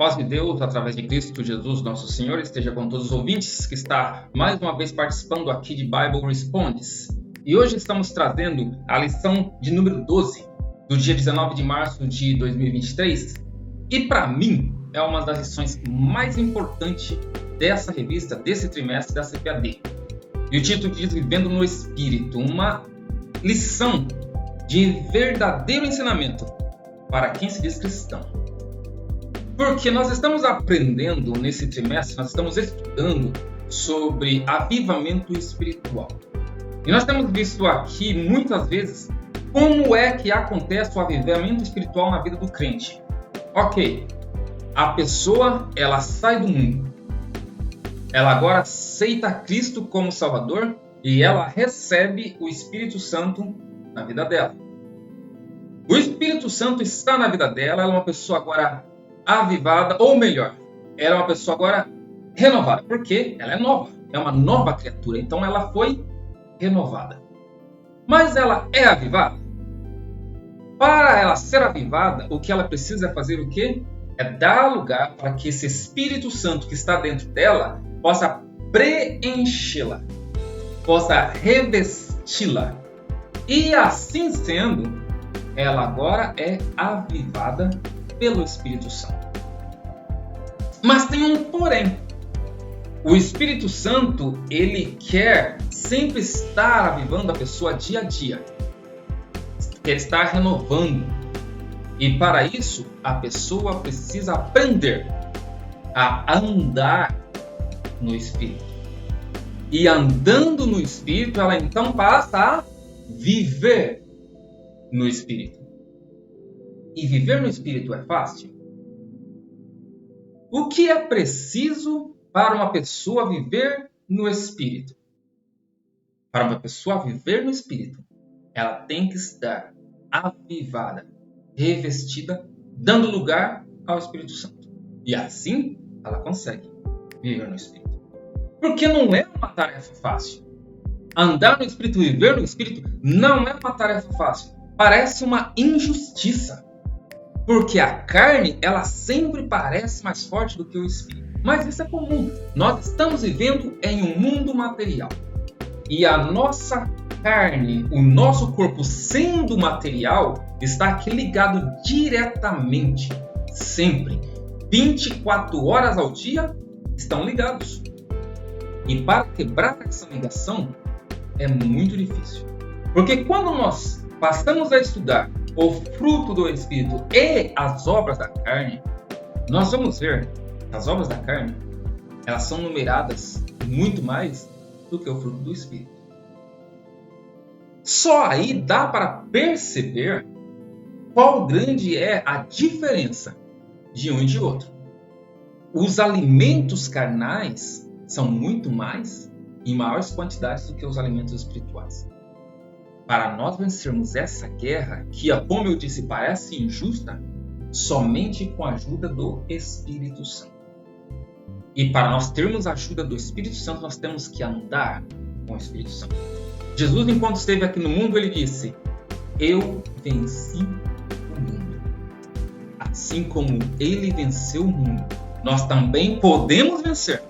paz de Deus, através de Cristo Jesus, nosso Senhor, esteja com todos os ouvintes que está mais uma vez participando aqui de Bible Respondes. E hoje estamos trazendo a lição de número 12, do dia 19 de março de 2023. E para mim, é uma das lições mais importantes dessa revista, desse trimestre da CPAD. E o título diz Vivendo no Espírito, uma lição de verdadeiro ensinamento para quem se diz cristão. Porque nós estamos aprendendo nesse trimestre, nós estamos estudando sobre avivamento espiritual. E nós temos visto aqui muitas vezes como é que acontece o avivamento espiritual na vida do crente. Ok, a pessoa ela sai do mundo, ela agora aceita Cristo como Salvador e ela recebe o Espírito Santo na vida dela. O Espírito Santo está na vida dela, ela é uma pessoa agora avivada, ou melhor, ela é uma pessoa agora renovada, porque ela é nova, é uma nova criatura, então ela foi renovada. Mas ela é avivada? Para ela ser avivada, o que ela precisa é fazer o quê? É dar lugar para que esse Espírito Santo que está dentro dela possa preenchê-la, possa revesti-la. E assim sendo, ela agora é avivada pelo Espírito Santo. Mas tem um porém. O Espírito Santo, ele quer sempre estar avivando a pessoa dia a dia. Quer estar renovando. E para isso, a pessoa precisa aprender a andar no Espírito. E andando no Espírito, ela então passa a viver no Espírito. E viver no Espírito é fácil? O que é preciso para uma pessoa viver no Espírito? Para uma pessoa viver no Espírito, ela tem que estar avivada, revestida, dando lugar ao Espírito Santo. E assim, ela consegue viver no Espírito. Porque não é uma tarefa fácil. Andar no Espírito e viver no Espírito não é uma tarefa fácil. Parece uma injustiça. Porque a carne, ela sempre parece mais forte do que o Espírito. Mas isso é comum. Nós estamos vivendo em um mundo material. E a nossa carne, o nosso corpo sendo material, está aqui ligado diretamente, sempre. 24 horas ao dia estão ligados. E para quebrar essa ligação é muito difícil. Porque quando nós passamos a estudar o fruto do Espírito e as obras da carne, nós vamos ver que as obras da carne, elas são numeradas muito mais do que o fruto do Espírito. Só aí dá para perceber qual grande é a diferença de um e de outro. Os alimentos carnais são muito mais, em maiores quantidades do que os alimentos espirituais. Para nós vencermos essa guerra, que, como eu disse, parece injusta, somente com a ajuda do Espírito Santo. E para nós termos a ajuda do Espírito Santo, nós temos que andar com o Espírito Santo. Jesus, enquanto esteve aqui no mundo, ele disse: Eu venci o mundo. Assim como ele venceu o mundo, nós também podemos vencer.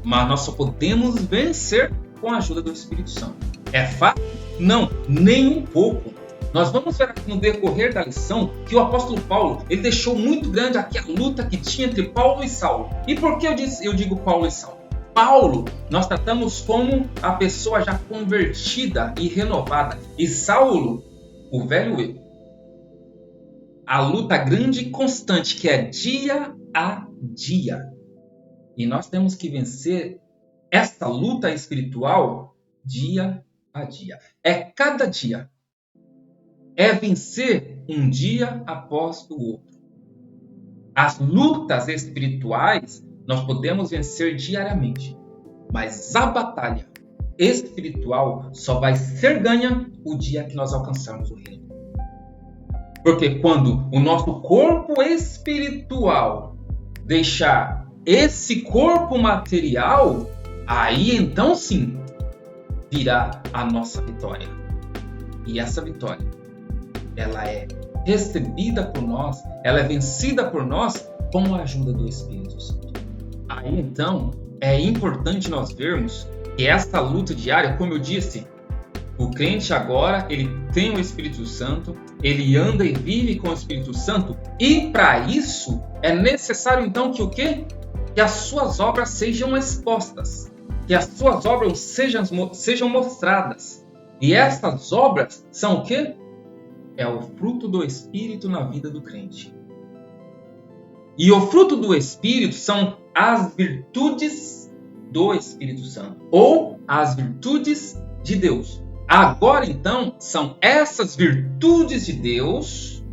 Mas nós só podemos vencer com a ajuda do Espírito Santo. É fácil? Não, nem um pouco. Nós vamos ver aqui no decorrer da lição que o apóstolo Paulo ele deixou muito grande aqui a luta que tinha entre Paulo e Saulo. E por que eu digo Paulo e Saulo? Paulo, nós tratamos como a pessoa já convertida e renovada. E Saulo, o velho eu. A luta grande e constante que é dia a dia. E nós temos que vencer esta luta espiritual dia a dia. É cada dia. É vencer um dia após o outro. As lutas espirituais nós podemos vencer diariamente. Mas a batalha espiritual só vai ser ganha o dia que nós alcançarmos o reino. Porque quando o nosso corpo espiritual deixar esse corpo material, aí então sim virá a nossa vitória. E essa vitória, ela é recebida por nós, ela é vencida por nós com a ajuda do Espírito Santo. Aí então é importante nós vermos que essa luta diária, como eu disse, o crente agora ele tem o Espírito Santo, ele anda e vive com o Espírito Santo, e para isso é necessário então que o quê? Que as suas obras sejam expostas, que as suas obras sejam mostradas. E essas obras são o quê? É o fruto do Espírito na vida do crente. E o fruto do Espírito são as virtudes do Espírito Santo, ou as virtudes de Deus. Agora, então, são essas virtudes de Deus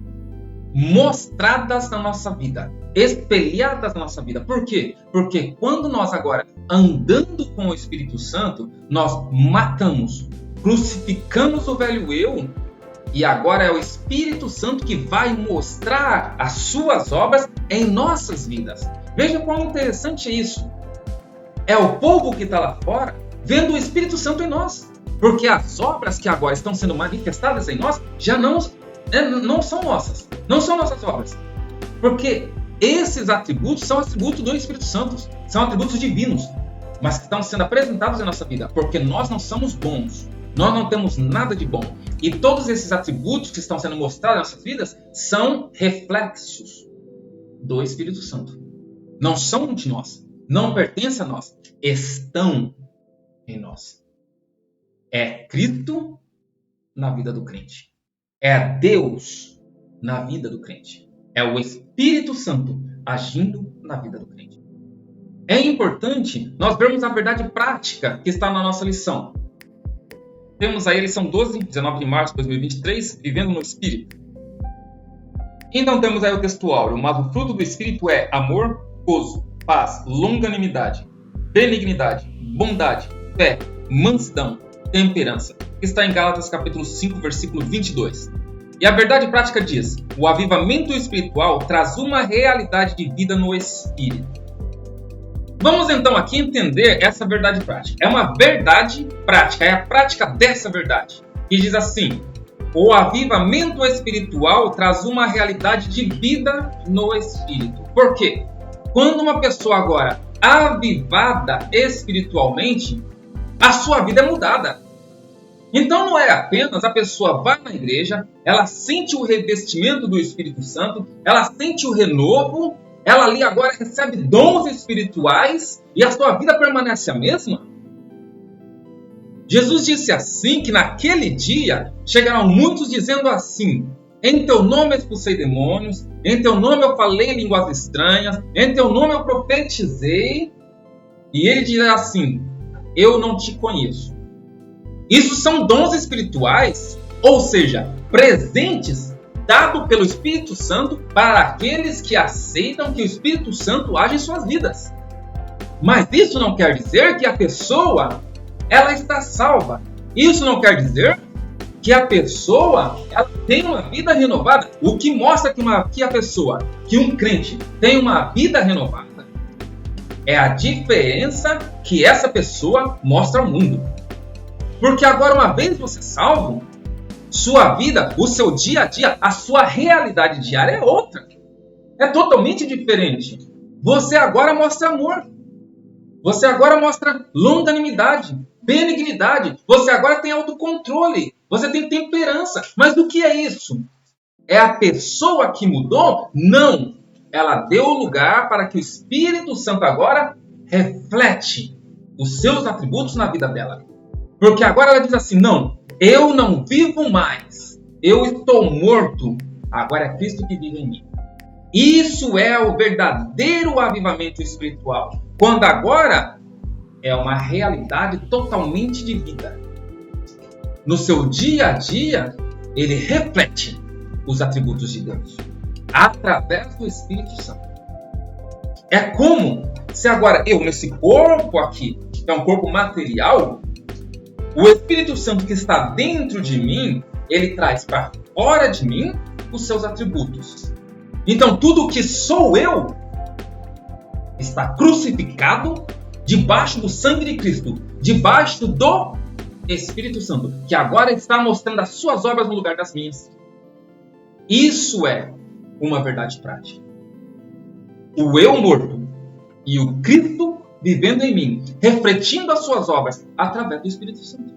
mostradas na nossa vida, espelhadas na nossa vida. Por quê? Porque quando nós agora, andando com o Espírito Santo, nós matamos, crucificamos o velho eu, e agora é o Espírito Santo que vai mostrar as suas obras em nossas vidas. Veja quão interessante é isso. É o povo que está lá fora vendo o Espírito Santo em nós. Porque as obras que agora estão sendo manifestadas em nós já não são nossas. Não são nossas obras. Porque esses atributos são atributos do Espírito Santo. São atributos divinos. Mas que estão sendo apresentados em nossa vida. Porque nós não somos bons. Nós não temos nada de bom. E todos esses atributos que estão sendo mostrados em nossas vidas são reflexos do Espírito Santo. Não são de nós. Não pertencem a nós. Estão em nós. É Cristo na vida do crente. É Deus na vida do crente. É o Espírito Santo agindo na vida do crente. É importante nós vermos a verdade prática que está na nossa lição. Temos aí a lição 12, 19 de março de 2023, Vivendo no Espírito. Então temos aí o texto áureo, mas o fruto do Espírito é amor, gozo, paz, longanimidade, benignidade, bondade, fé, mansidão, temperança, que está em Gálatas capítulo 5, versículo 22. E a verdade prática diz: o avivamento espiritual traz uma realidade de vida no Espírito. Vamos então aqui entender essa verdade prática. É uma verdade prática, é a prática dessa verdade. Que diz assim: o avivamento espiritual traz uma realidade de vida no Espírito. Por quê? Quando uma pessoa agora avivada espiritualmente, a sua vida é mudada. Então não é apenas a pessoa vai na igreja, ela sente o revestimento do Espírito Santo, ela sente o renovo, ela ali agora recebe dons espirituais e a sua vida permanece a mesma. Jesus disse assim que naquele dia chegarão muitos dizendo assim: em teu nome expulsei demônios, em teu nome eu falei línguas estranhas, em teu nome eu profetizei. E ele dirá assim: eu não te conheço. Isso são dons espirituais, ou seja, presentes dados pelo Espírito Santo para aqueles que aceitam que o Espírito Santo age em suas vidas. Mas isso não quer dizer que a pessoa ela está salva. Isso não quer dizer que a pessoa ela tem uma vida renovada. O que mostra que um crente tem uma vida renovada é a diferença que essa pessoa mostra ao mundo. Porque agora, uma vez você salvo, sua vida, o seu dia a dia, a sua realidade diária é outra. É totalmente diferente. Você agora mostra amor. Você agora mostra longanimidade, benignidade. Você agora tem autocontrole. Você tem temperança. Mas o que é isso? É a pessoa que mudou? Não. Ela deu lugar para que o Espírito Santo agora reflete os seus atributos na vida dela. Porque agora ela diz assim: não, eu não vivo mais, eu estou morto, agora é Cristo que vive em mim. Isso é o verdadeiro avivamento espiritual, quando agora é uma realidade totalmente de vida. No seu dia a dia, ele reflete os atributos de Deus, através do Espírito Santo. É como se agora eu, nesse corpo aqui, que é um corpo material, o Espírito Santo que está dentro de mim, ele traz para fora de mim os seus atributos. Então, tudo que sou eu está crucificado debaixo do sangue de Cristo, debaixo do Espírito Santo, que agora está mostrando as suas obras no lugar das minhas. Isso é uma verdade prática. O eu morto e o Cristo vivendo em mim, refletindo as suas obras através do Espírito Santo.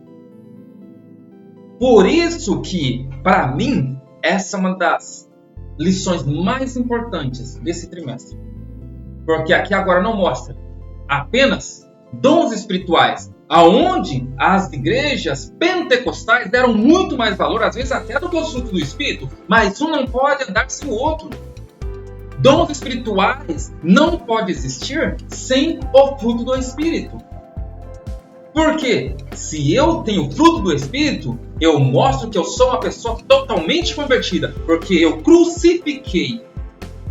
Por isso que, para mim, essa é uma das lições mais importantes desse trimestre. Porque aqui agora não mostra apenas dons espirituais, aonde as igrejas pentecostais deram muito mais valor, às vezes até do que os frutos do Espírito, mas um não pode andar sem o outro. Dons espirituais não podem existir sem o fruto do Espírito. Porque se eu tenho fruto do Espírito, eu mostro que eu sou uma pessoa totalmente convertida, porque eu crucifiquei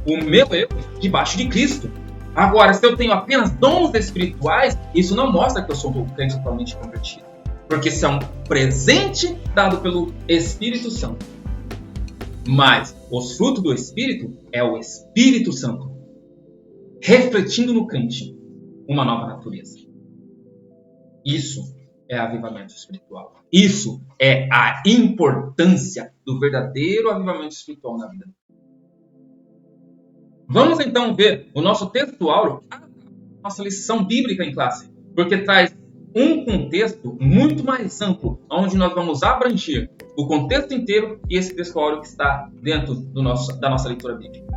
o meu eu debaixo de Cristo. Agora, se eu tenho apenas dons espirituais, isso não mostra que eu sou um crente totalmente convertido. Porque isso é um presente dado pelo Espírito Santo. Mas os frutos do Espírito é o Espírito Santo refletindo no crente uma nova natureza. Isso é avivamento espiritual. Isso é a importância do verdadeiro avivamento espiritual na vida. Vamos então ver o nosso texto áureo, nossa lição bíblica em classe, porque traz um contexto muito mais amplo, onde nós vamos abranger o contexto inteiro e esse texto áureo que está dentro da nossa leitura bíblica.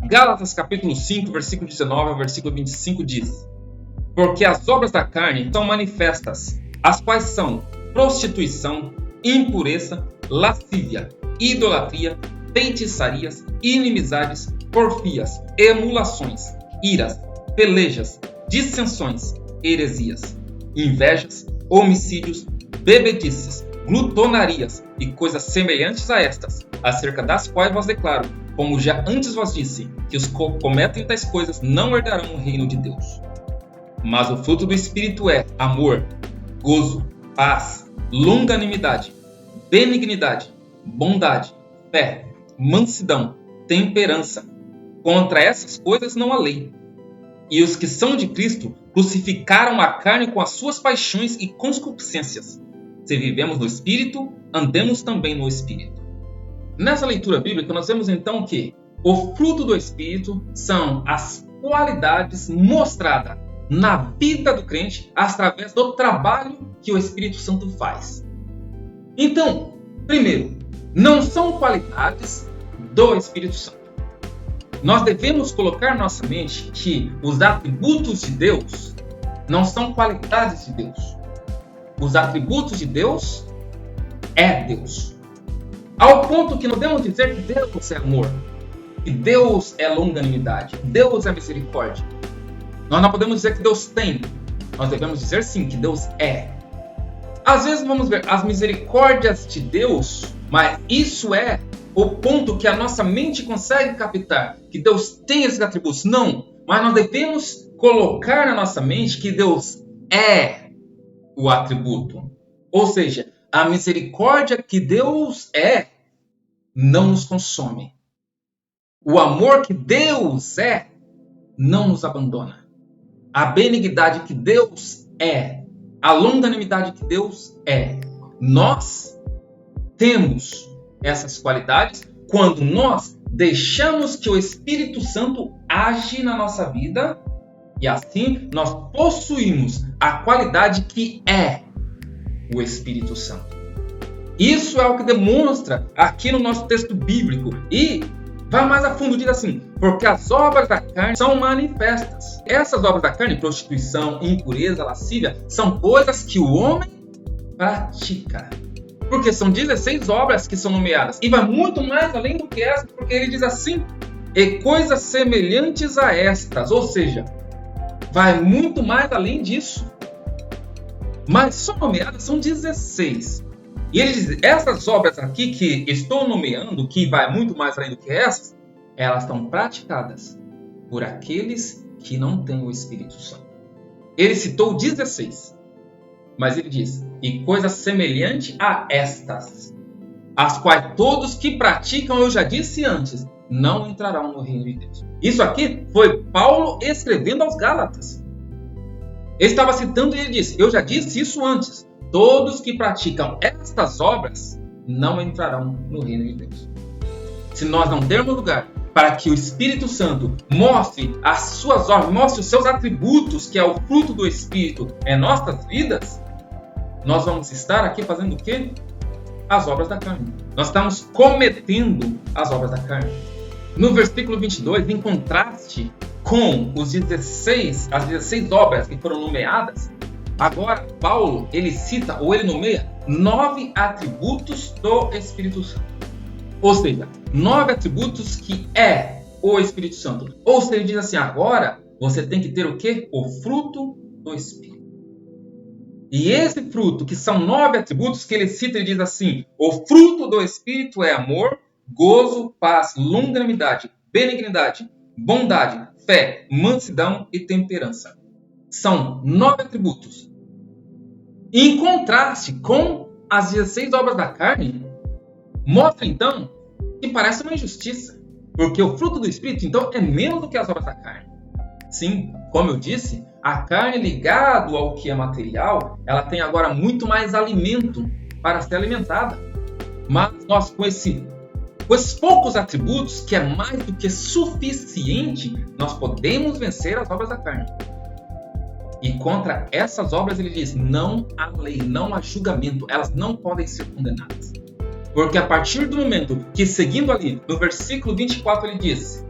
Gálatas capítulo 5, versículo 19 ao versículo 25 diz: porque as obras da carne são manifestas, as quais são prostituição, impureza, lascívia, idolatria, feitiçarias, inimizades, porfias, emulações, iras, pelejas, dissensões, heresias, invejas, homicídios, bebedices, glutonarias e coisas semelhantes a estas, acerca das quais vos declaro, como já antes vos disse, que os que cometem tais coisas não herdarão o reino de Deus. Mas o fruto do Espírito é amor, gozo, paz, longanimidade, benignidade, bondade, fé, mansidão, temperança. Contra essas coisas não há lei. E os que são de Cristo crucificaram a carne com as suas paixões e concupiscências. Se vivemos no Espírito, andemos também no Espírito. Nessa leitura bíblica, nós vemos então que o fruto do Espírito são as qualidades mostradas na vida do crente através do trabalho que o Espírito Santo faz. Então, primeiro, não são qualidades do Espírito Santo. Nós devemos colocar na nossa mente que os atributos de Deus não são qualidades de Deus. Os atributos de Deus é Deus. Ao ponto que não devemos dizer que Deus é amor, que Deus é longanimidade, que Deus é misericórdia. Nós não podemos dizer que Deus tem. Nós devemos dizer sim que Deus é. Às vezes vamos ver as misericórdias de Deus, mas isso é o ponto que a nossa mente consegue captar, que Deus tem esses atributos. Não, mas nós devemos colocar na nossa mente que Deus é o atributo. Ou seja, a misericórdia que Deus é não nos consome. O amor que Deus é não nos abandona. A benignidade que Deus é, a longanimidade que Deus é. Nós temos essas qualidades quando nós deixamos que o Espírito Santo age na nossa vida e assim nós possuímos a qualidade que é o Espírito Santo. Isso é o que demonstra aqui no nosso texto bíblico e vai mais a fundo, diz assim, porque as obras da carne são manifestas. Essas obras da carne, prostituição, impureza, lascívia, são coisas que o homem pratica. Porque são 16 obras que são nomeadas. E vai muito mais além do que essas, porque ele diz assim, e coisas semelhantes a estas. Ou seja, vai muito mais além disso. Mas só nomeadas são 16. E ele diz, essas obras aqui que estou nomeando, que vai muito mais além do que essas, elas estão praticadas por aqueles que não têm o Espírito Santo. Ele citou 16, mas ele diz, e coisa semelhante a estas, as quais todos que praticam, eu já disse antes, não entrarão no reino de Deus. Isso aqui foi Paulo escrevendo aos Gálatas. Ele estava citando e ele disse, eu já disse isso antes. Todos que praticam estas obras não entrarão no reino de Deus. se nós não dermos lugar para que o Espírito Santo mostre as suas obras, mostre os seus atributos, que é o fruto do Espírito em nossas vidas, nós vamos estar aqui fazendo o quê? As obras da carne. Nós estamos cometendo as obras da carne. No versículo 22, em contraste com as 16 obras que foram nomeadas, agora Paulo, ele cita ou ele nomeia 9 atributos do Espírito Santo. Ou seja, 9 atributos que é o Espírito Santo. Ou seja, ele diz assim, agora você tem que ter o quê? O fruto do Espírito. E esse fruto, que são 9 atributos que ele cita, ele diz assim, o fruto do Espírito é amor, gozo, paz, longanimidade, benignidade, bondade, fé, mansidão e temperança. São 9 atributos. Em contraste com as 16 obras da carne, mostra então que parece uma injustiça. Porque o fruto do Espírito, então, é menos do que as obras da carne. Sim, como eu disse, a carne ligada ao que é material, ela tem agora muito mais alimento para ser alimentada. Mas nós, com esses poucos atributos, que é mais do que suficiente, nós podemos vencer as obras da carne. E contra essas obras ele diz, não há lei, não há julgamento, elas não podem ser condenadas. Porque a partir do momento que, seguindo ali, no versículo 24 ele diz,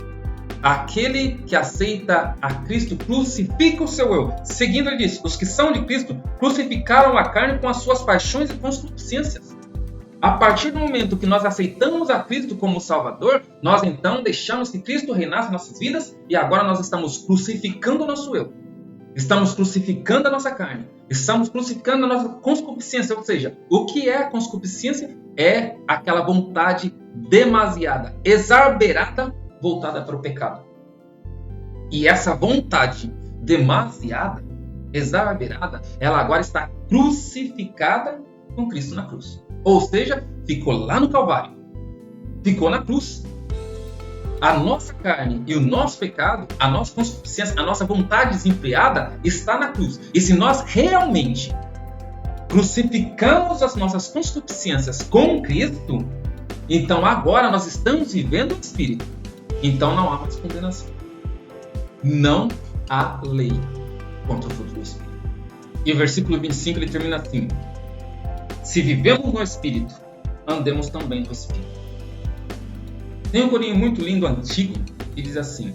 aquele que aceita a Cristo crucifica o seu eu. Seguindo ele diz, os que são de Cristo crucificaram a carne com as suas paixões e concupiscências. A partir do momento que nós aceitamos a Cristo como Salvador, nós então deixamos que Cristo reinasse em nossas vidas e agora nós estamos crucificando o nosso eu. Estamos crucificando a nossa carne. Estamos crucificando a nossa concupiscência. Ou seja, o que é a concupiscência? É aquela vontade demasiada, exagerada, voltada para o pecado. E essa vontade demasiada, exagerada, ela agora está crucificada com Cristo na cruz. Ou seja, ficou lá no Calvário. Ficou na cruz. A nossa carne e o nosso pecado, a nossa concupiscência, a nossa vontade desenfreada está na cruz. E se nós realmente crucificamos as nossas concupiscências com Cristo, então agora nós estamos vivendo o Espírito. Então não há mais condenação. Não há lei contra o fruto do Espírito. E o versículo 25 ele termina assim: se vivemos no Espírito, andemos também no Espírito. Tem um corinho muito lindo, antigo, que diz assim: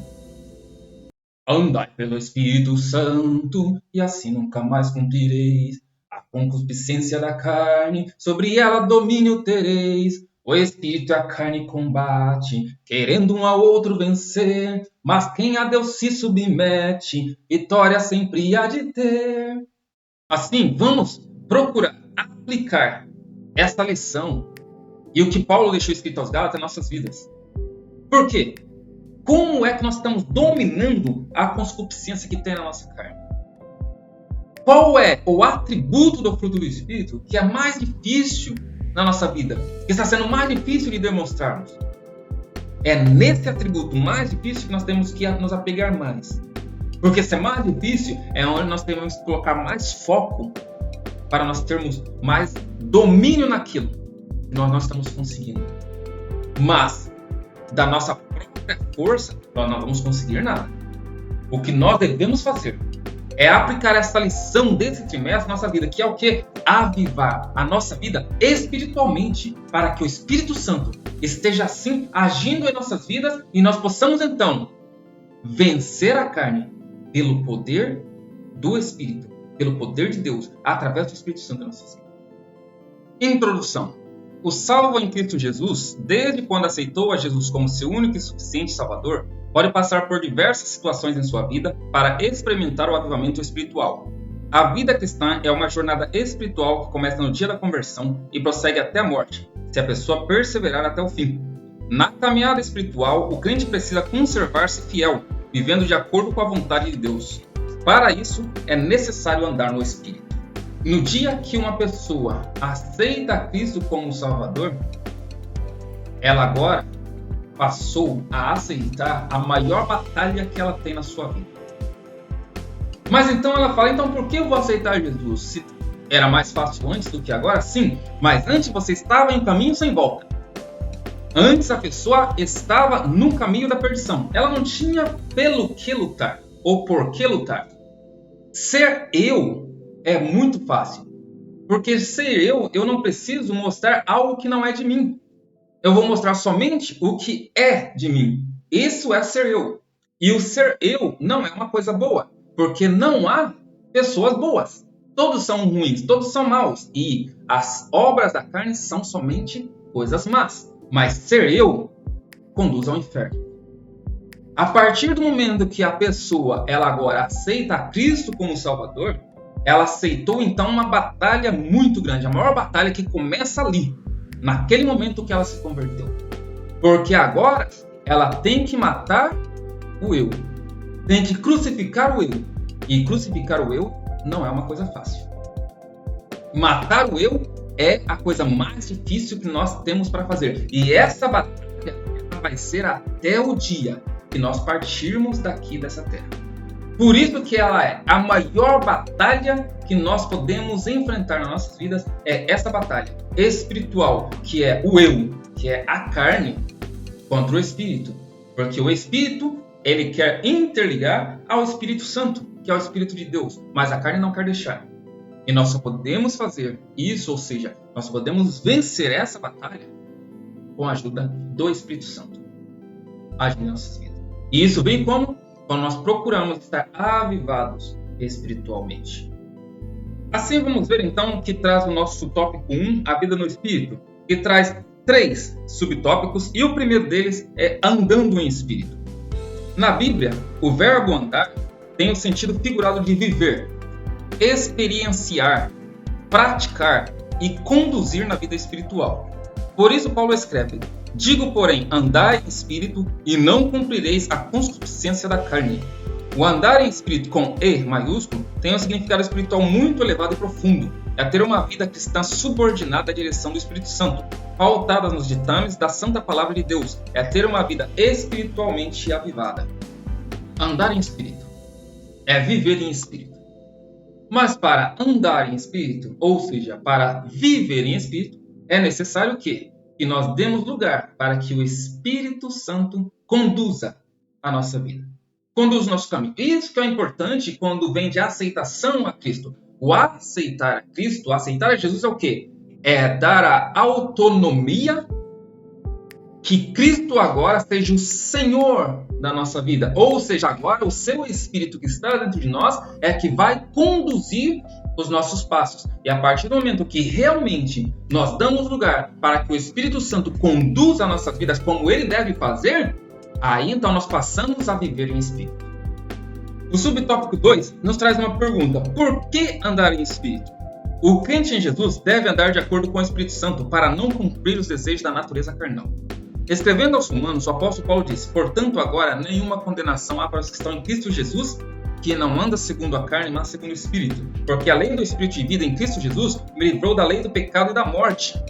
andai pelo Espírito Santo, e assim nunca mais cumprireis a concupiscência da carne, sobre ela domínio tereis. O Espírito e a carne combate, querendo um ao outro vencer, mas quem a Deus se submete, vitória sempre há de ter. Assim, vamos procurar aplicar esta lição e o que Paulo deixou escrito aos Gálatas em nossas vidas. Por quê? Como é que nós estamos dominando a concupiscência que tem na nossa carne? Qual é o atributo do fruto do Espírito que é mais difícil na nossa vida? Que está sendo mais difícil de demonstrarmos? É nesse atributo mais difícil que nós temos que nos apegar mais. Porque se é mais difícil, é onde nós temos que colocar mais foco para nós termos mais domínio naquilo que nós não estamos conseguindo. Mas da nossa própria força, nós não vamos conseguir nada. O que nós devemos fazer é aplicar essa lição desse trimestre na nossa vida, que é o quê? Avivar a nossa vida espiritualmente, para que o Espírito Santo esteja assim agindo em nossas vidas e nós possamos então vencer a carne pelo poder do Espírito, pelo poder de Deus, através do Espírito Santo em nossas vidas. Introdução. O salvo em Cristo Jesus, desde quando aceitou a Jesus como seu único e suficiente Salvador, pode passar por diversas situações em sua vida para experimentar o avivamento espiritual. A vida cristã é uma jornada espiritual que começa no dia da conversão e prossegue até a morte, se a pessoa perseverar até o fim. Na caminhada espiritual, o crente precisa conservar-se fiel, vivendo de acordo com a vontade de Deus. Para isso, é necessário andar no Espírito. No dia que uma pessoa aceita Cristo como Salvador, ela agora passou a aceitar a maior batalha que ela tem na sua vida. Mas então ela fala, então por que eu vou aceitar Jesus? Se era mais fácil antes do que agora? Sim, mas antes você estava em caminho sem volta. Antes a pessoa estava no caminho da perdição. Ela não tinha pelo que lutar ou por que lutar. Ser eu é muito fácil. Porque ser eu não preciso mostrar algo que não é de mim. Eu vou mostrar somente o que é de mim. Isso é ser eu. E o ser eu não é uma coisa boa. Porque não há pessoas boas. Todos são ruins, todos são maus. E as obras da carne são somente coisas más. Mas ser eu conduz ao inferno. A partir do momento que a pessoa ela agora aceita a Cristo como Salvador, ela aceitou então uma batalha muito grande. A maior batalha que começa ali, naquele momento que ela se converteu. Porque agora ela tem que matar o eu. Tem que crucificar o eu. E crucificar o eu não é uma coisa fácil. Matar o eu é a coisa mais difícil que nós temos para fazer. E essa batalha vai ser até o dia que nós partirmos daqui dessa terra. Por isso que ela é a maior batalha que nós podemos enfrentar nas nossas vidas, é essa batalha espiritual, que é o eu, que é a carne, contra o Espírito. Porque o Espírito, ele quer interligar ao Espírito Santo, que é o Espírito de Deus, mas a carne não quer deixar. E nós só podemos fazer isso, ou seja, nós só podemos vencer essa batalha com a ajuda do Espírito Santo agindo em nossas vidas. E isso vem como? Quando nós procuramos estar avivados espiritualmente. Assim vamos ver então que traz o nosso tópico 1, a vida no Espírito, que traz 3 subtópicos e o primeiro deles é andando em Espírito. Na Bíblia, o verbo andar tem o sentido figurado de viver, experienciar, praticar e conduzir na vida espiritual. Por isso Paulo escreve: digo, porém, andai em espírito e não cumprireis a concupiscência da carne. O andar em espírito com E maiúsculo tem um significado espiritual muito elevado e profundo. É ter uma vida cristã subordinada à direção do Espírito Santo, pautada nos ditames da Santa Palavra de Deus. É ter uma vida espiritualmente avivada. Andar em espírito é viver em espírito. Mas para andar em espírito, ou seja, para viver em espírito, é necessário que nós demos lugar para que o Espírito Santo conduza a nossa vida, conduza o nosso caminho. Isso que é importante quando vem de aceitação a Cristo. O aceitar a Cristo, aceitar a Jesus é o quê? É dar a autonomia que Cristo agora seja o Senhor da nossa vida. Ou seja, agora o seu Espírito que está dentro de nós é que vai conduzir os nossos passos. E a partir do momento que realmente nós damos lugar para que o Espírito Santo conduza as nossas vidas como ele deve fazer, aí então nós passamos a viver em Espírito. O subtópico 2 nos traz uma pergunta: por que andar em Espírito? O crente em Jesus deve andar de acordo com o Espírito Santo para não cumprir os desejos da natureza carnal. Escrevendo aos Romanos, o apóstolo Paulo disse: portanto, agora nenhuma condenação há para os que estão em Cristo Jesus, que não anda segundo a carne, mas segundo o Espírito. Porque a lei do Espírito de vida em Cristo Jesus me livrou da lei do pecado e da morte.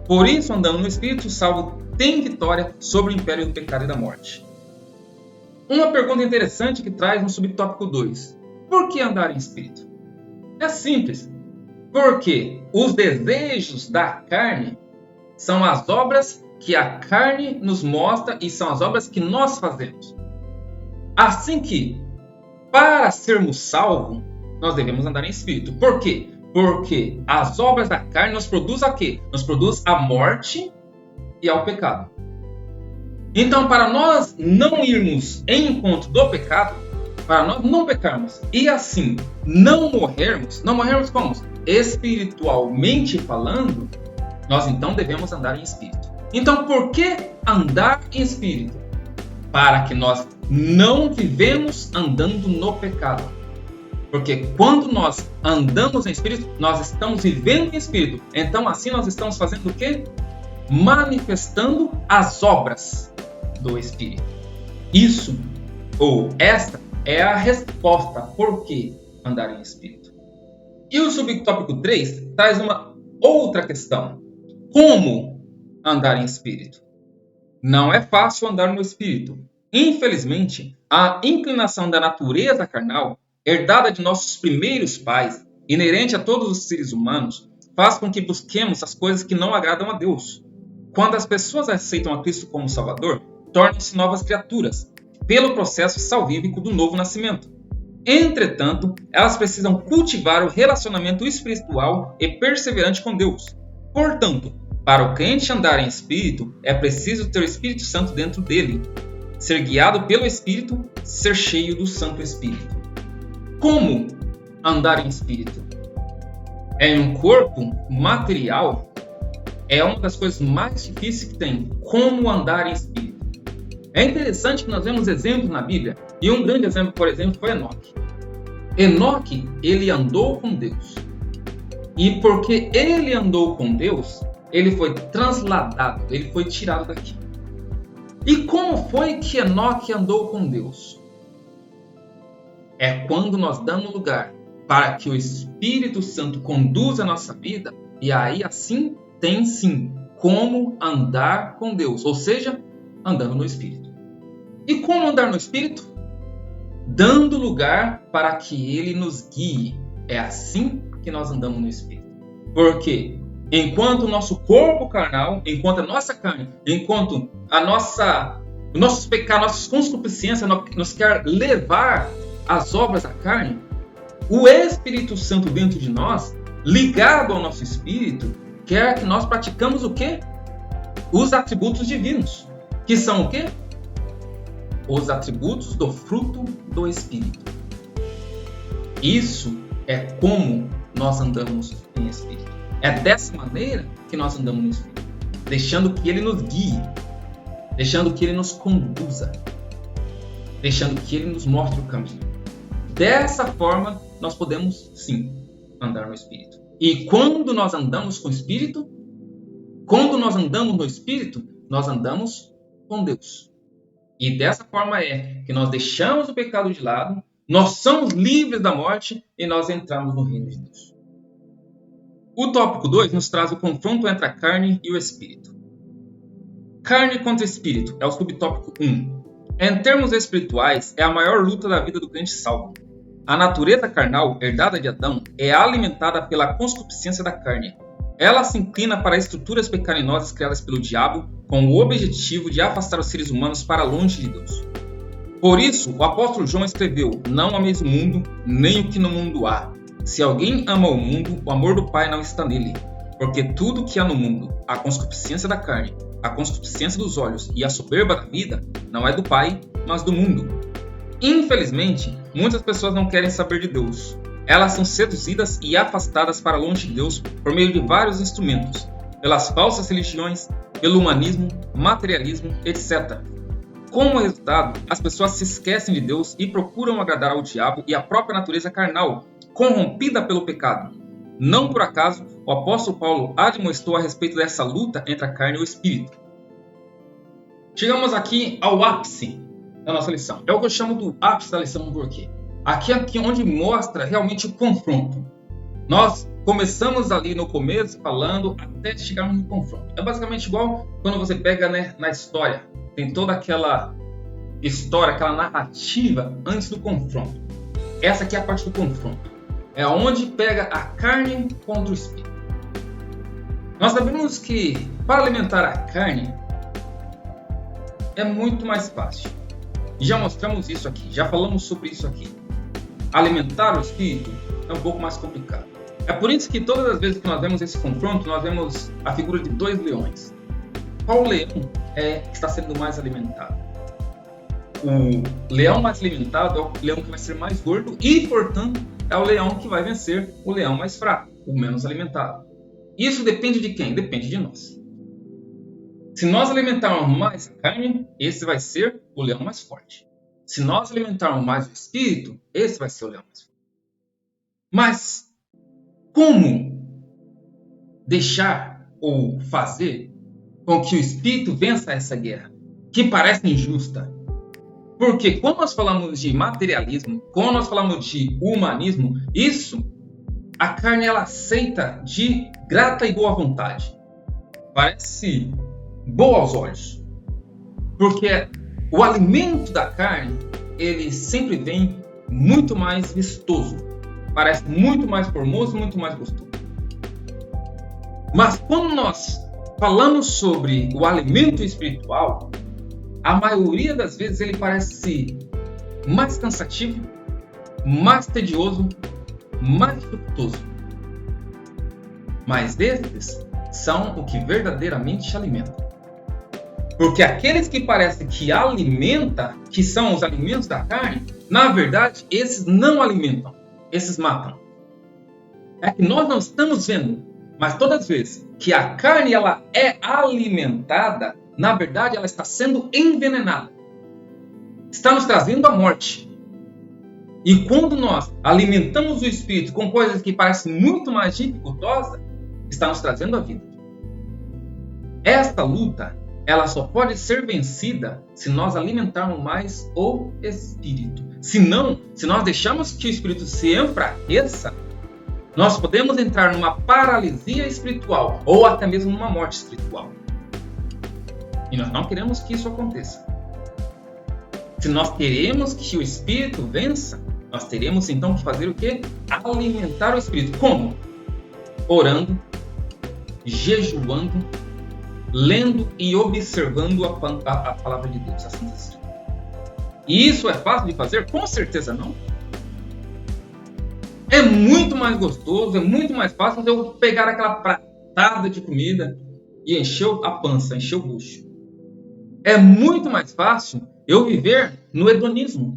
Por isso, andando no Espírito, o salvo tem vitória sobre o império do pecado e da morte. Uma pergunta interessante que traz no subtópico 2. Por que andar em Espírito? É simples. Porque os desejos da carne são as obras que a carne nos mostra e são as obras que nós fazemos. Assim que, para sermos salvos, nós devemos andar em Espírito. Por quê? Porque as obras da carne nos produzem a quê? Nos produz a morte e ao pecado. Então, para nós não irmos em encontro do pecado, para nós não pecarmos e assim não morrermos como? Espiritualmente falando, nós então devemos andar em Espírito. Então, por que andar em Espírito? Para que nós não vivemos andando no pecado. Porque quando nós andamos em Espírito, nós estamos vivendo em Espírito. Então, assim nós estamos fazendo o quê? Manifestando as obras do Espírito. Isso, ou esta, é a resposta por que andar em Espírito. E o subtópico 3 traz uma outra questão. Como andar em Espírito? Não é fácil andar no Espírito. Infelizmente, a inclinação da natureza carnal, herdada de nossos primeiros pais, inerente a todos os seres humanos, faz com que busquemos as coisas que não agradam a Deus. quando as pessoas aceitam a Cristo como Salvador, tornam-se novas criaturas, pelo processo salvífico do novo nascimento. Entretanto, elas precisam cultivar o relacionamento espiritual e perseverante com Deus. Portanto, para o crente andar em espírito, é preciso ter o Espírito Santo dentro dele, ser guiado pelo Espírito, ser cheio do Santo Espírito. Como andar em espírito? Em um corpo material, é uma das coisas mais difíceis que tem. Como andar em espírito? É interessante que nós vemos exemplos na Bíblia, e um grande exemplo, por exemplo, foi Enoque. Enoque, ele andou com Deus. E porque ele andou com Deus, ele foi transladado, ele foi tirado daqui. E como foi que Enoque andou com Deus? É quando nós damos lugar para que o Espírito Santo conduza a nossa vida, e aí assim tem sim como andar com Deus, ou seja, andando no Espírito. E como andar no Espírito? Dando lugar para que Ele nos guie. É assim que nós andamos no Espírito. Porque enquanto o nosso corpo carnal, enquanto a nossa carne, enquanto os nossos pecados, nossas concupiscências nos quer levar às obras da carne, o Espírito Santo dentro de nós, ligado ao nosso Espírito, quer que nós praticamos o quê? Os atributos divinos. Que são o quê? Os atributos do fruto do Espírito. Isso é como nós andamos em Espírito. É dessa maneira que nós andamos no Espírito. Deixando que Ele nos guie. Deixando que Ele nos conduza. Deixando que Ele nos mostre o caminho. Dessa forma, nós podemos, sim, andar no Espírito. E quando nós andamos com o Espírito, quando nós andamos no Espírito, nós andamos com Deus. E dessa forma é que nós deixamos o pecado de lado, nós somos livres da morte e nós entramos no reino de Deus. O tópico 2 nos traz o confronto entre a carne e o espírito. Carne contra espírito é o subtópico 1. Em termos espirituais, é a maior luta da vida do crente salvo. A natureza carnal, herdada de Adão, é alimentada pela concupiscência da carne. Ela se inclina para estruturas pecaminosas criadas pelo diabo com o objetivo de afastar os seres humanos para longe de Deus. Por isso, o apóstolo João escreveu: não ameis o mundo, nem o que no mundo há. Se alguém ama o mundo, o amor do Pai não está nele. Porque tudo que há no mundo, a concupiscência da carne, a concupiscência dos olhos e a soberba da vida, não é do Pai, mas do mundo. Infelizmente, muitas pessoas não querem saber de Deus. Elas são seduzidas e afastadas para longe de Deus por meio de vários instrumentos, pelas falsas religiões, pelo humanismo, materialismo, etc. Como resultado, as pessoas se esquecem de Deus e procuram agradar ao diabo e à própria natureza carnal, corrompida pelo pecado. Não por acaso, o apóstolo Paulo admoestou a respeito dessa luta entre a carne e o espírito. Chegamos aqui ao ápice da nossa lição. É o que eu chamo do ápice da lição, por quê? Aqui onde mostra realmente o confronto. Nós começamos ali no começo falando até chegarmos no confronto. É basicamente igual quando você pega, né, na história. Tem toda aquela história, aquela narrativa antes do confronto. Essa aqui é a parte do confronto. É onde pega a carne contra o espírito. Nós sabemos que para alimentar a carne é muito mais fácil. Já mostramos isso aqui, já falamos sobre isso aqui. Alimentar o espírito é um pouco mais complicado. É por isso que todas as vezes que nós vemos esse confronto, nós vemos a figura de dois leões. Qual leão é que está sendo mais alimentado? O leão mais alimentado é o leão que vai ser mais gordo e, portanto, é o leão que vai vencer o leão mais fraco, o menos alimentado. Isso depende de quem? Depende de nós. Se nós alimentarmos mais a carne, esse vai ser o leão mais forte. Se nós alimentarmos mais o espírito, esse vai ser o leão mais forte. Mas como deixar ou fazer com que o espírito vença essa guerra, que parece injusta? Porque quando nós falamos de materialismo, quando nós falamos de humanismo, isso, a carne ela aceita de grata e boa vontade. Parece boa aos olhos. Porque o alimento da carne, ele sempre vem muito mais vistoso. Parece muito mais formoso, muito mais gostoso. Mas quando nós falamos sobre o alimento espiritual, a maioria das vezes ele parece mais cansativo, mais tedioso, mais dificultoso. Mas esses são o que verdadeiramente te alimenta. Porque aqueles que parecem que alimenta, que são os alimentos da carne, na verdade, esses não alimentam, esses matam. É que nós não estamos vendo, mas todas as vezes que a carne ela é alimentada, na verdade ela está sendo envenenada. Está nos trazendo a morte. E quando nós alimentamos o espírito com coisas que parecem muito mais dificultosas, está nos trazendo a vida. Esta luta, ela só pode ser vencida se nós alimentarmos mais o espírito. Se nós deixarmos que o espírito se enfraqueça, nós podemos entrar numa paralisia espiritual ou até mesmo numa morte espiritual. E nós não queremos que isso aconteça. Se nós queremos que o espírito vença, nós teremos então que fazer o quê? Alimentar o espírito. Como? Orando, jejuando, lendo e observando a palavra de Deus. Assim diz. E isso é fácil de fazer? Com certeza não. É muito mais gostoso, é muito mais fácil eu pegar aquela pratada de comida e encher a pança, encher o bucho. É muito mais fácil eu viver no hedonismo.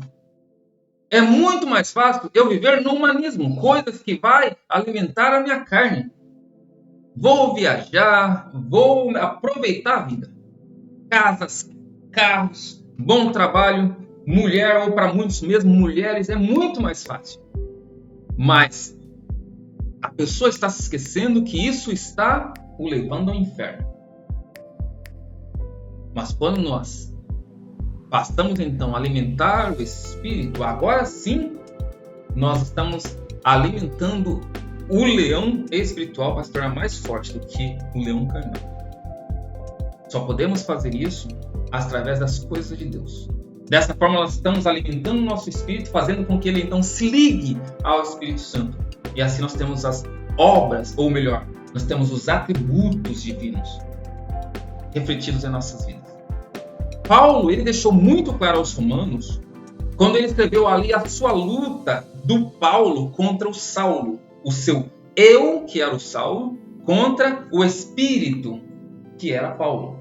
É muito mais fácil eu viver no humanismo, coisas que vai alimentar a minha carne. Vou viajar, vou aproveitar a vida. Casas, carros, bom trabalho, mulher, ou para muitos mesmo mulheres, é muito mais fácil. Mas a pessoa está se esquecendo que isso está o levando ao inferno. Mas quando nós passamos então a alimentar o espírito, agora sim nós estamos alimentando o leão espiritual para se tornar mais forte do que o leão carnal. Só podemos fazer isso através das coisas de Deus. Dessa forma, nós estamos alimentando o nosso espírito, fazendo com que ele então se ligue ao Espírito Santo. E assim nós temos as obras, ou melhor, nós temos os atributos divinos refletidos em nossas vidas. Paulo, ele deixou muito claro aos romanos, quando ele escreveu ali a sua luta do Paulo contra o Saulo. O seu eu, que era o Saulo, contra o espírito, que era Paulo.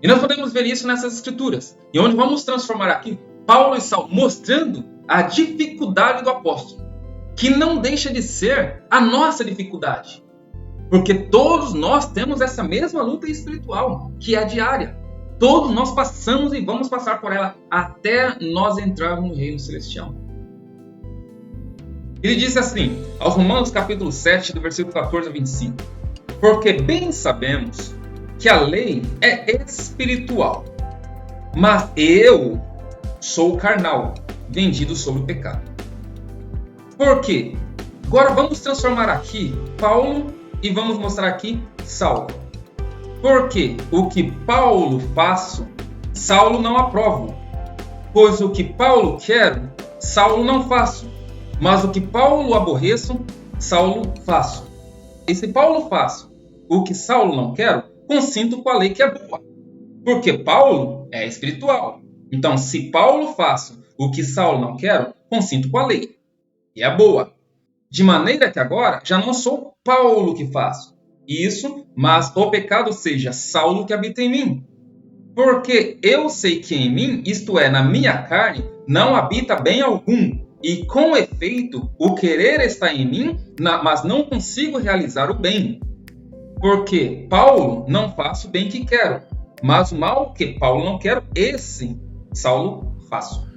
E nós podemos ver isso nessas escrituras. E onde vamos transformar aqui Paulo e Saulo, mostrando a dificuldade do apóstolo, que não deixa de ser a nossa dificuldade. Porque todos nós temos essa mesma luta espiritual, que é diária. Todos nós passamos e vamos passar por ela até nós entrarmos no reino celestial. Ele disse assim, aos Romanos capítulo 7, do versículo 14 a 25. Porque bem sabemos que a lei é espiritual, mas eu sou carnal, vendido sobre o pecado. Por quê? Agora vamos transformar aqui Paulo e vamos mostrar aqui Saulo. Porque o que Paulo faço, Saulo não aprovo. Pois o que Paulo quero, Saulo não faço. Mas o que Paulo aborreço, Saulo faço. E se Paulo faço o que Saulo não quero, consinto com a lei que é boa. Porque Paulo é espiritual. Então, se Paulo faço o que Saulo não quero, consinto com a lei. E é boa. De maneira que agora já não sou Paulo que faço isso, mas o pecado seja Saulo que habita em mim. Porque eu sei que em mim, isto é, na minha carne, não habita bem algum. E com efeito, o querer está em mim, mas não consigo realizar o bem. Porque Paulo não faço o bem que quero, mas o mal que Paulo não quero, esse Saulo faço.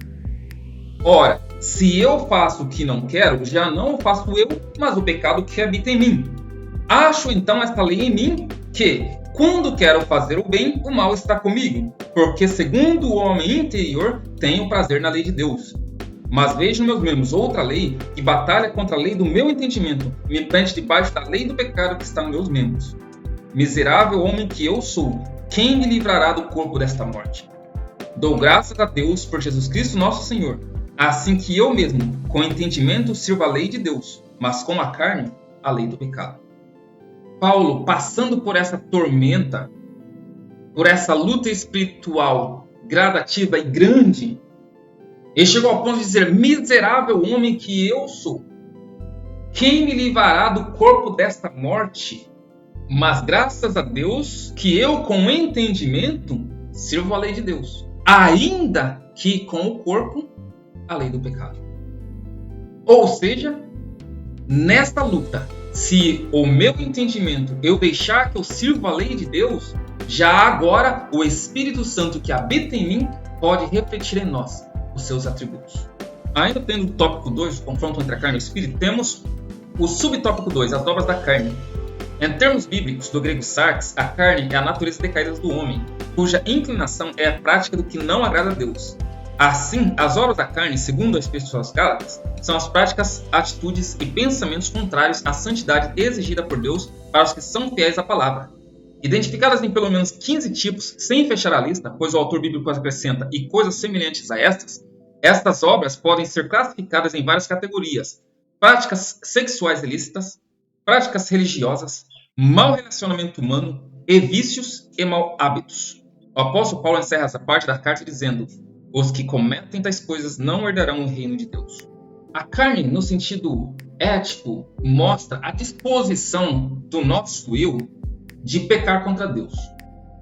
Ora, se eu faço o que não quero, já não o faço eu, mas o pecado que habita em mim. Acho então esta lei em mim, que, quando quero fazer o bem, o mal está comigo. Porque segundo o homem interior, tenho prazer na lei de Deus. Mas vejo nos meus membros outra lei, que batalha contra a lei do meu entendimento, me prende debaixo da lei do pecado que está nos meus membros. Miserável homem que eu sou, quem me livrará do corpo desta morte? Dou graças a Deus por Jesus Cristo nosso Senhor, assim que eu mesmo, com entendimento, sirvo a lei de Deus, mas com a carne, a lei do pecado. Paulo, passando por essa tormenta, por essa luta espiritual gradativa e grande, ele chegou ao ponto de dizer: miserável homem que eu sou, quem me livrará do corpo desta morte? Mas graças a Deus que eu, com entendimento, sirvo a lei de Deus, ainda que com o corpo, a lei do pecado. Ou seja, nesta luta, se o meu entendimento eu deixar que eu sirvo a lei de Deus, já agora o Espírito Santo que habita em mim pode refletir em nós os seus atributos. Ainda tendo o tópico 2, o confronto entre a carne e o espírito, temos o subtópico 2, as obras da carne. Em termos bíblicos, do grego sarx, a carne é a natureza decaída do homem, cuja inclinação é a prática do que não agrada a Deus. Assim, as obras da carne, segundo as Epístolas Gálatas, são as práticas, atitudes e pensamentos contrários à santidade exigida por Deus para os que são fiéis à palavra. Identificadas em pelo menos 15 tipos, sem fechar a lista, pois o autor bíblico acrescenta e coisas semelhantes a estas obras podem ser classificadas em várias categorias: práticas sexuais ilícitas, práticas religiosas, mau relacionamento humano e vícios e mau hábitos. O apóstolo Paulo encerra essa parte da carta dizendo: os que cometem tais coisas não herdarão o reino de Deus. A carne, no sentido ético, mostra a disposição do nosso eu de pecar contra Deus.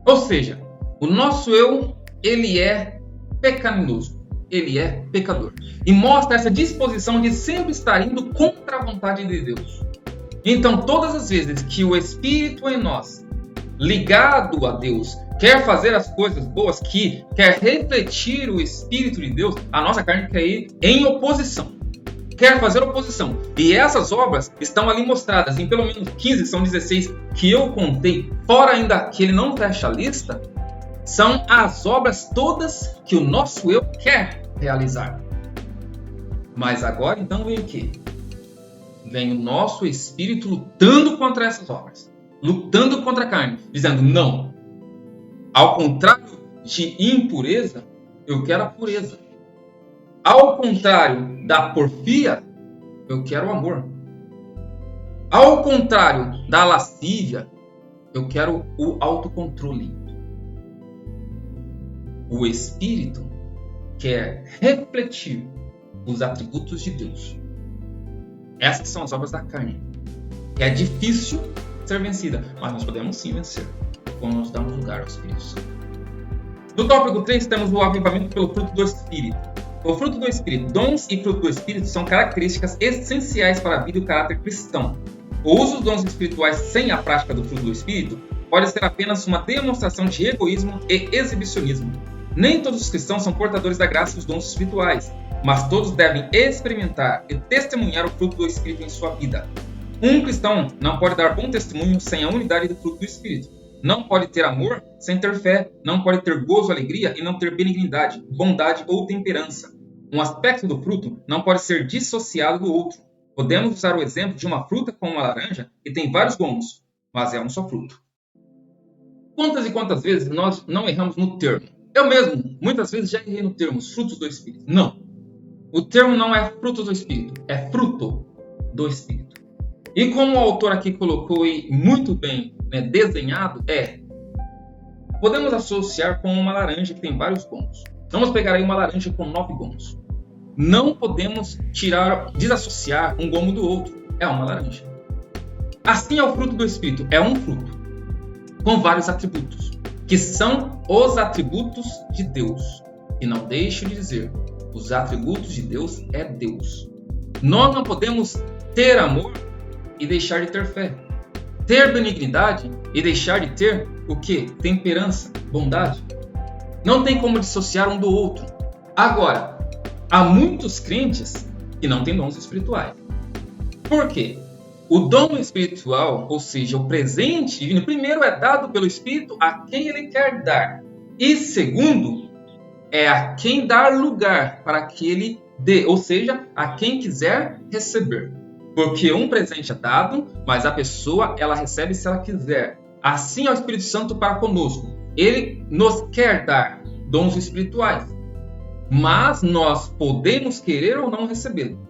Ou seja, o nosso eu, ele é pecaminoso, ele é pecador. E mostra essa disposição de sempre estar indo contra a vontade de Deus. Então, todas as vezes que o Espírito em nós, ligado a Deus, quer fazer as coisas boas, que quer refletir o Espírito de Deus, a nossa carne quer ir em oposição. Quer fazer oposição. E essas obras estão ali mostradas em pelo menos 15, são 16 que eu contei, fora ainda que ele não fecha a lista, são as obras todas que o nosso eu quer realizar. Mas agora então vem o quê? Vem o nosso espírito lutando contra essas obras, lutando contra a carne, dizendo: não, ao contrário de impureza, eu quero a pureza. Ao contrário da porfia, eu quero o amor. Ao contrário da lascívia, eu quero o autocontrole. O Espírito quer refletir os atributos de Deus. Essas são as obras da carne. É difícil ser vencida, mas nós podemos sim vencer, quando nós damos lugar ao Espírito Santo. No tópico 3 temos o avivamento pelo fruto do Espírito. O fruto do Espírito, dons e fruto do Espírito são características essenciais para a vida e o caráter cristão. O uso dos dons espirituais sem a prática do fruto do Espírito pode ser apenas uma demonstração de egoísmo e exibicionismo. Nem todos os cristãos são portadores da graça dos dons espirituais, mas todos devem experimentar e testemunhar o fruto do Espírito em sua vida. Um cristão não pode dar bom testemunho sem a unidade do fruto do Espírito. Não pode ter amor sem ter fé, não pode ter gozo, alegria e não ter benignidade, bondade ou temperança. Um aspecto do fruto não pode ser dissociado do outro. Podemos usar o exemplo de uma fruta como uma laranja que tem vários gomos, mas é um só fruto. Quantas e quantas vezes nós não erramos no termo? Eu mesmo, muitas vezes já errei no termo, os frutos do Espírito. Não. O termo não é frutos do Espírito, é fruto do Espírito. E como o autor aqui colocou e muito bem desenhado, podemos associar com uma laranja que tem vários gomos. Vamos pegar aí uma laranja com 9 gomos. Não podemos desassociar um gomo do outro. É uma laranja. Assim é o fruto do Espírito. É um fruto com vários atributos, que são os atributos de Deus. E não deixe de dizer, os atributos de Deus é Deus. Nós não podemos ter amor e deixar de ter fé. Ter benignidade e deixar de ter o quê? Temperança, bondade. Não tem como dissociar um do outro. Agora, há muitos crentes que não têm dons espirituais. Por quê? O dom espiritual, ou seja, o presente divino, primeiro é dado pelo Espírito a quem ele quer dar. E segundo, é a quem dar lugar para que ele dê, ou seja, a quem quiser receber. Porque um presente é dado, mas a pessoa ela recebe se ela quiser. Assim é o Espírito Santo para conosco. Ele nos quer dar dons espirituais, mas nós podemos querer ou não recebê-lo.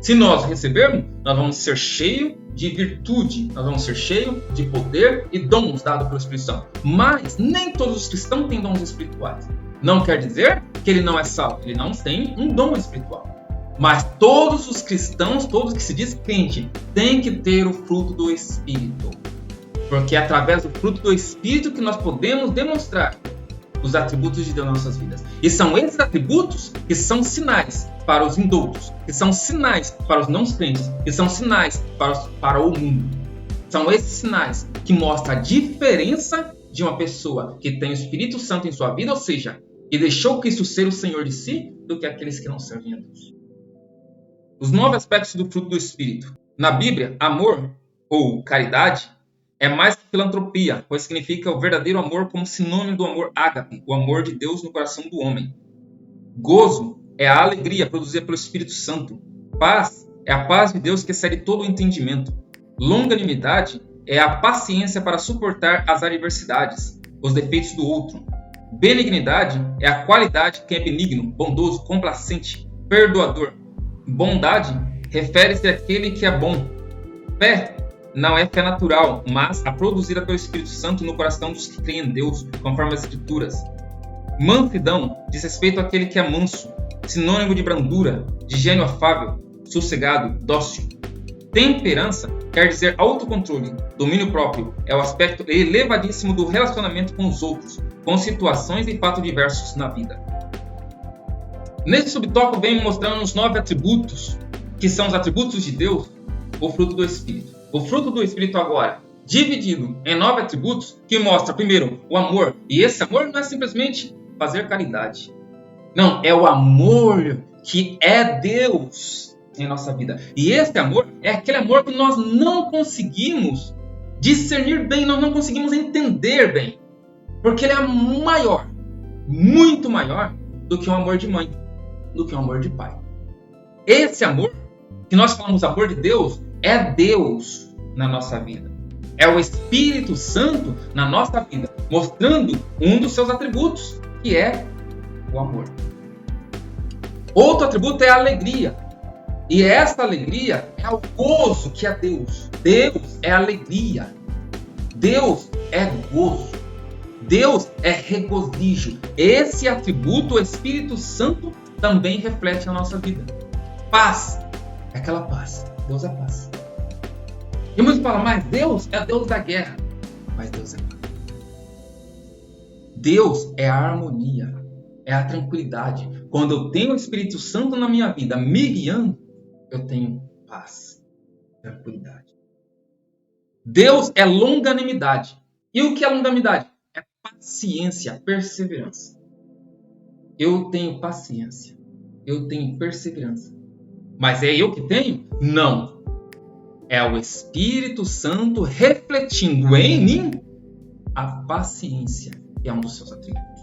Se nós recebermos, nós vamos ser cheios de virtude, nós vamos ser cheios de poder e dons dados pelo Espírito Santo. Mas nem todos os cristãos têm dons espirituais. Não quer dizer que ele não é salvo, ele não tem um dom espiritual. Mas todos os cristãos, todos que se diz crente, têm que ter o fruto do Espírito. Porque é através do fruto do Espírito que nós podemos demonstrar os atributos de Deus nas nossas vidas. E são esses atributos que são sinais para os indoutos, que são sinais para os não crentes, que são sinais para o mundo. São esses sinais que mostram a diferença de uma pessoa que tem o Espírito Santo em sua vida, ou seja, que deixou Cristo ser o Senhor de si, do que aqueles que não servem a Deus. Os 9 aspectos do fruto do Espírito. Na Bíblia, amor ou caridade é mais que filantropia, pois significa o verdadeiro amor como sinônimo do amor ágape, o amor de Deus no coração do homem. Gozo é a alegria produzida pelo Espírito Santo. Paz é a paz de Deus que excede todo o entendimento. Longanimidade é a paciência para suportar as adversidades, os defeitos do outro. Benignidade é a qualidade que é benigno, bondoso, complacente, perdoador. Bondade refere-se àquele que é bom. Fé não é fé natural, mas a produzida pelo Espírito Santo no coração dos que creem em Deus, conforme as Escrituras. Mansidão diz respeito àquele que é manso, sinônimo de brandura, de gênio afável, sossegado, dócil. Temperança quer dizer autocontrole, domínio próprio, é o aspecto elevadíssimo do relacionamento com os outros, com situações e fatos diversos na vida. Nesse subtópico vem mostrando os 9 atributos, que são os atributos de Deus, o fruto do Espírito. O fruto do Espírito agora, dividido em 9 atributos, que mostra primeiro o amor. E esse amor não é simplesmente fazer caridade. Não, é o amor que é Deus em nossa vida. E esse amor é aquele amor que nós não conseguimos discernir bem, nós não conseguimos entender bem. Porque ele é maior, muito maior do que o amor de mãe, do que o amor de pai. Esse amor, que nós falamos amor de Deus, é Deus na nossa vida. É o Espírito Santo na nossa vida, mostrando um dos seus atributos, que é o amor. Outro atributo é a alegria. E essa alegria é o gozo que é Deus. Deus é alegria. Deus é gozo. Deus é regozijo. Esse atributo, o Espírito Santo, também reflete na nossa vida. Paz. É aquela paz. Deus é paz. E muitos falam, mas Deus é Deus da guerra. Mas Deus é paz. Deus é a harmonia. É a tranquilidade. Quando eu tenho o Espírito Santo na minha vida me guiando, eu tenho paz, tranquilidade. Deus é longanimidade. E o que é longanimidade? É paciência, perseverança. Eu tenho paciência. Eu tenho perseverança. Mas é eu que tenho? Não. É o Espírito Santo refletindo em mim a paciência, que é um dos seus atributos.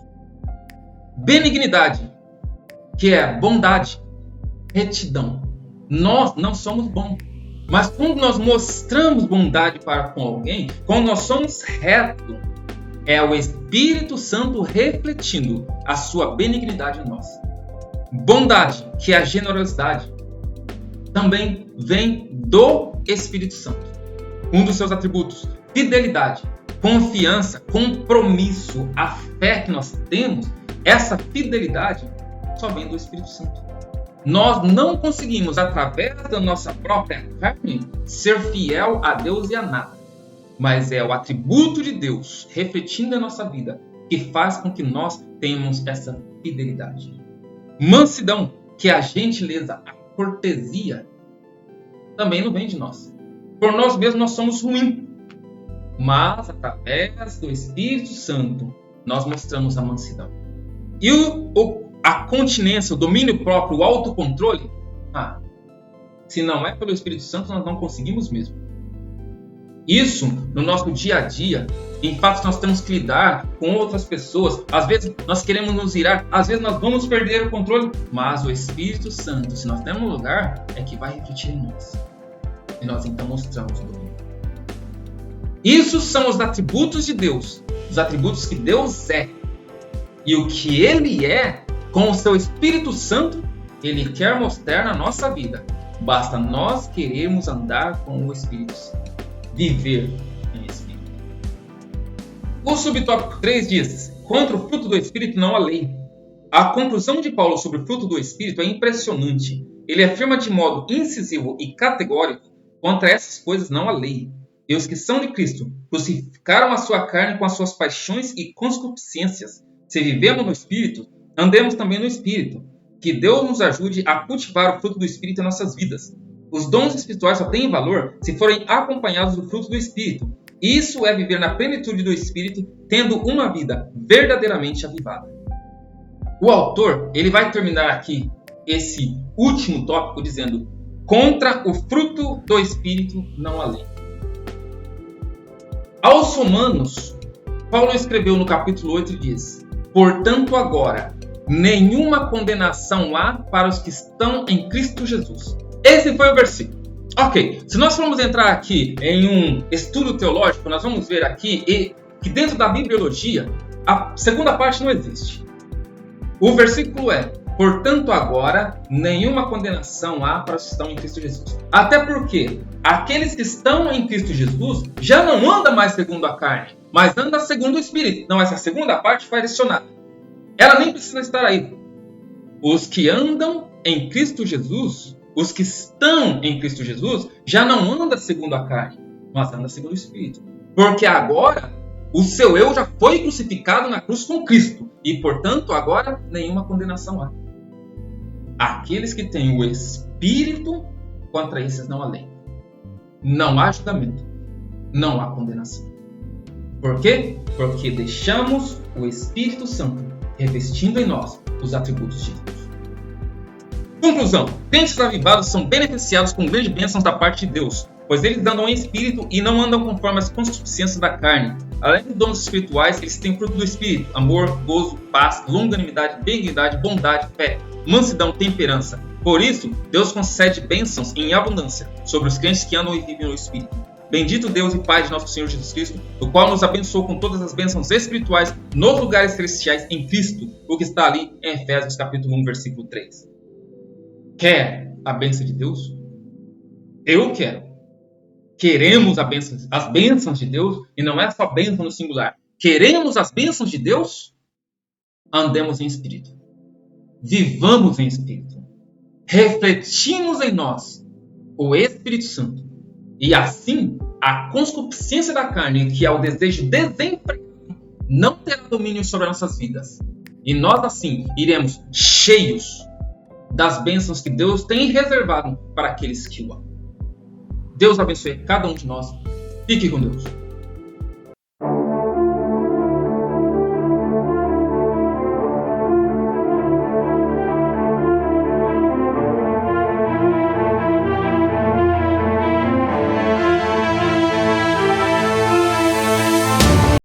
Benignidade, que é bondade, retidão. Nós não somos bons, mas quando nós mostramos bondade para com alguém, quando nós somos retos, é o Espírito Santo refletindo a sua benignidade em nós. Bondade, que é a generosidade, também vem do Espírito Santo. Um dos seus atributos, fidelidade, confiança, compromisso, a fé que nós temos, essa fidelidade só vem do Espírito Santo. Nós não conseguimos, através da nossa própria carne, ser fiel a Deus e a nada. Mas é o atributo de Deus refletindo a nossa vida que faz com que nós tenhamos essa fidelidade. Mansidão, que é a gentileza, a cortesia, também não vem de nós. Por nós mesmos nós somos ruins. Mas através do Espírito Santo nós mostramos a mansidão. E a continência, o domínio próprio, o autocontrole, se não é pelo Espírito Santo, nós não conseguimos mesmo. Isso no nosso dia a dia, em fato nós temos que lidar com outras pessoas, às vezes nós queremos nos irar, às vezes nós vamos perder o controle, mas o Espírito Santo, se nós temos um lugar, é que vai refletir em nós. E nós então mostramos o domínio. Isso são os atributos de Deus, os atributos que Deus é. E o que Ele é, com o seu Espírito Santo, Ele quer mostrar na nossa vida. Basta nós querermos andar com o Espírito Santo, viver em Espírito. O subtópico 3 diz: contra o fruto do Espírito não há lei. A conclusão de Paulo sobre o fruto do Espírito é impressionante. Ele afirma de modo incisivo e categórico: contra essas coisas não há lei. E os que são de Cristo crucificaram a sua carne com as suas paixões e concupiscências. Se vivemos no Espírito, andemos também no Espírito. Que Deus nos ajude a cultivar o fruto do Espírito em nossas vidas. Os dons espirituais só têm valor se forem acompanhados do fruto do Espírito. Isso é viver na plenitude do Espírito, tendo uma vida verdadeiramente avivada. O autor, ele vai terminar aqui esse último tópico dizendo: contra o fruto do Espírito não há lei. Aos Romanos, Paulo escreveu no capítulo 8 e diz: portanto agora, nenhuma condenação há para os que estão em Cristo Jesus. Esse foi o versículo. Ok, se nós formos entrar aqui em um estudo teológico, nós vamos ver aqui que dentro da bibliologia, a segunda parte não existe. O versículo é: portanto agora, nenhuma condenação há para os que estão em Cristo Jesus. Até porque aqueles que estão em Cristo Jesus já não andam mais segundo a carne, mas andam segundo o Espírito. Então essa segunda parte foi adicionada. Ela nem precisa estar aí. Os que andam em Cristo Jesus, os que estão em Cristo Jesus, já não andam segundo a carne, mas andam segundo o Espírito. Porque agora o seu eu já foi crucificado na cruz com Cristo. E, portanto, agora nenhuma condenação há. Aqueles que têm o Espírito, contra esses não há lei. Não há julgamento. Não há condenação. Por quê? Porque deixamos o Espírito Santo revestindo em nós os atributos de Deus. Conclusão: crentes avivados são beneficiados com grandes bênçãos da parte de Deus, pois eles andam em Espírito e não andam conforme as concupiscências da carne. Além dos dons espirituais, eles têm fruto do Espírito: amor, gozo, paz, longanimidade, benignidade, bondade, fé, mansidão, temperança. Por isso, Deus concede bênçãos em abundância sobre os crentes que andam e vivem no Espírito. Bendito Deus e Pai de nosso Senhor Jesus Cristo, o qual nos abençoou com todas as bênçãos espirituais nos lugares celestiais em Cristo, o que está ali em Efésios capítulo 1, versículo 3. Quer a bênção de Deus? Eu quero. Queremos as bênçãos de Deus, e não é só bênção no singular. Queremos as bênçãos de Deus? Andemos em Espírito. Vivamos em Espírito. Refletimos em nós o Espírito Santo. E assim, a concupiscência da carne, que é o desejo desenfreado, não terá domínio sobre as nossas vidas. E nós, assim, iremos cheios das bênçãos que Deus tem reservado para aqueles que o amam. Deus abençoe cada um de nós. Fique com Deus.